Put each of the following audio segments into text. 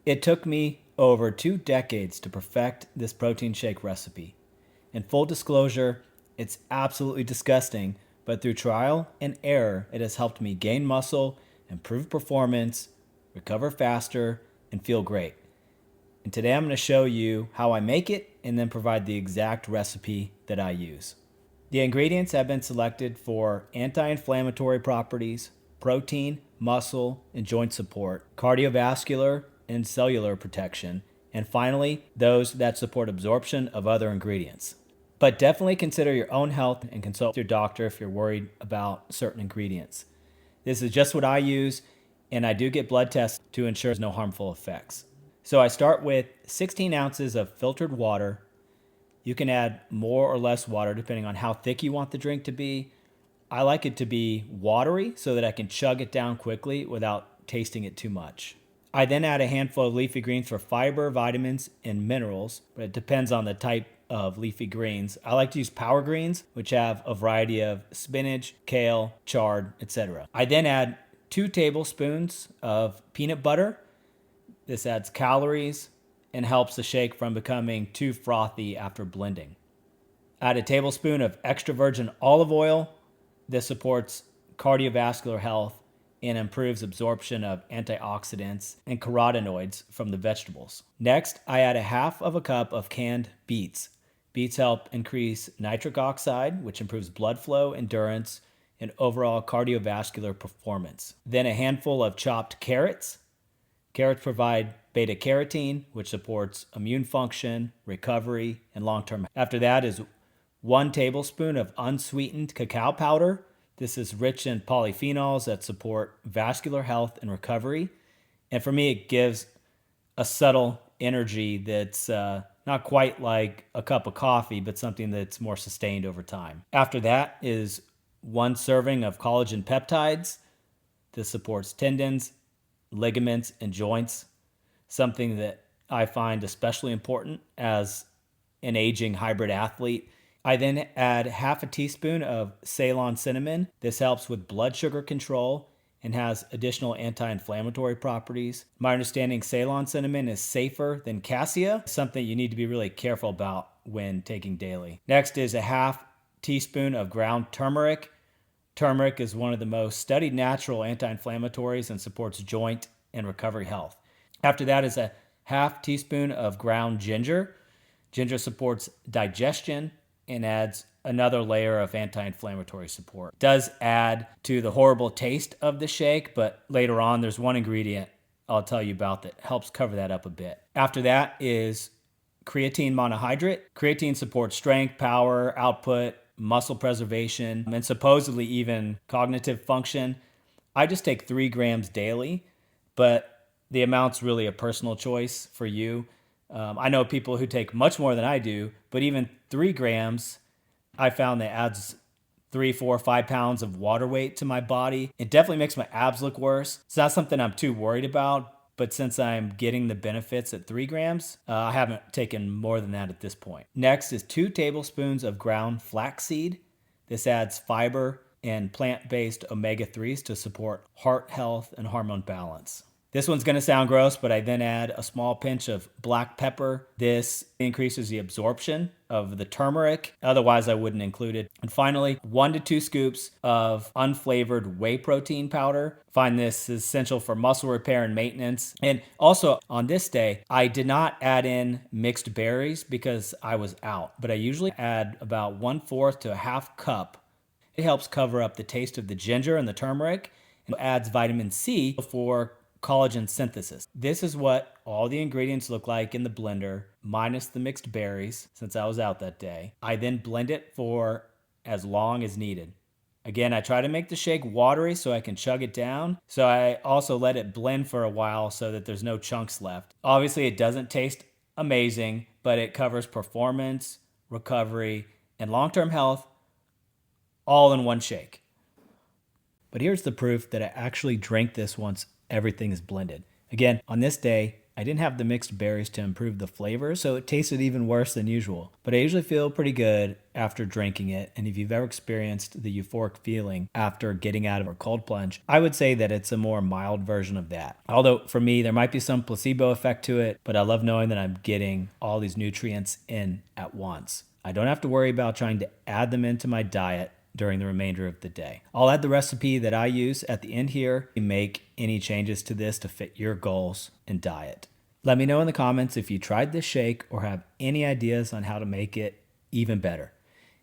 It took me over 2 decades to perfect this protein shake recipe. In full disclosure, it's absolutely disgusting, but through trial and error, it has helped me gain muscle, improve performance, recover faster, and feel great. And today I'm going to show you how I make it and then provide the exact recipe that I use. The ingredients have been selected for anti-inflammatory properties, protein, muscle, and joint support, cardiovascular and cellular protection, and finally, those that support absorption of other ingredients. But definitely consider your own health and consult your doctor if you're worried about certain ingredients. This is just what I use, and I do get blood tests to ensure there's no harmful effects. So I start with 16 ounces of filtered water. You can add more or less water depending on how thick you want the drink to be. I like it to be watery so that I can chug it down quickly without tasting it too much. I then add a handful of leafy greens for fiber, vitamins, and minerals, but it depends on the type of leafy greens. I like to use power greens, which have a variety of spinach, kale, chard, etc. I then add 2 tablespoons of peanut butter. This adds calories and helps the shake from becoming too frothy after blending. Add a tablespoon of extra virgin olive oil. This supports cardiovascular health and improves absorption of antioxidants and carotenoids from the vegetables. Next, I add a half of a cup of canned beets. Beets help increase nitric oxide, which improves blood flow, endurance, and overall cardiovascular performance. Then a handful of chopped carrots. Carrots provide beta carotene, which supports immune function, recovery, and long-term. After that is 1 tablespoon of unsweetened cacao powder. This is rich in polyphenols that support vascular health and recovery. And for me, it gives a subtle energy that's not quite like a cup of coffee, but something that's more sustained over time. After that is 1 serving of collagen peptides. This supports tendons, ligaments, and joints, something that I find especially important as an aging hybrid athlete. I then add half a teaspoon of Ceylon cinnamon. This helps with blood sugar control and has additional anti-inflammatory properties. My understanding, Ceylon cinnamon is safer than cassia, something you need to be really careful about when taking daily. Next is a half teaspoon of ground turmeric. Turmeric is one of the most studied natural anti-inflammatories and supports joint and recovery health. After that is a half teaspoon of ground ginger. Ginger supports digestion and adds another layer of anti-inflammatory support. It does add to the horrible taste of the shake, but later on there's one ingredient I'll tell you about that helps cover that up a bit. After that is creatine monohydrate. Creatine supports strength, power, output, muscle preservation, and supposedly even cognitive function. I just take 3 grams daily, but the amount's really a personal choice for you. I know people who take much more than I do, but even 3 grams, I found that adds 3, 4, 5 pounds of water weight to my body. It definitely makes my abs look worse. It's not something I'm too worried about, but since I'm getting the benefits at 3 grams, I haven't taken more than that at this point. Next is 2 tablespoons of ground flaxseed. This adds fiber and plant-based omega-3s to support heart health and hormone balance. This one's going to sound gross, but I then add a small pinch of black pepper. This increases the absorption of the turmeric. Otherwise, I wouldn't include it. And finally, 1 to 2 scoops of unflavored whey protein powder. Find this essential for muscle repair and maintenance. And also on this day, I did not add in mixed berries because I was out, but I usually add about 1/4 to a half cup. It helps cover up the taste of the ginger and the turmeric and adds vitamin C for collagen synthesis. This is what all the ingredients look like in the blender, minus the mixed berries, since I was out that day. I then blend it for as long as needed. Again, I try to make the shake watery so I can chug it down. So I also let it blend for a while so that there's no chunks left. Obviously, it doesn't taste amazing, but it covers performance, recovery, and long-term health all in one shake. But here's the proof that I actually drank this once everything is blended. Again, on this day, I didn't have the mixed berries to improve the flavor, so it tasted even worse than usual. But I usually feel pretty good after drinking it, and if you've ever experienced the euphoric feeling after getting out of a cold plunge, I would say that it's a more mild version of that. Although for me, there might be some placebo effect to it, but I love knowing that I'm getting all these nutrients in at once. I don't have to worry about trying to add them into my diet during the remainder of the day. I'll add the recipe that I use at the end here to make any changes to this to fit your goals and diet. Let me know in the comments if you tried this shake or have any ideas on how to make it even better.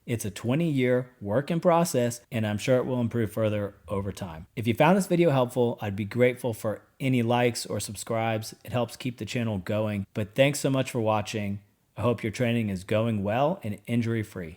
It's a 20-year work in process, and I'm sure it will improve further over time. If you found this video helpful, I'd be grateful for any likes or subscribes. It helps keep the channel going. But thanks so much for watching. I hope your training is going well and injury-free.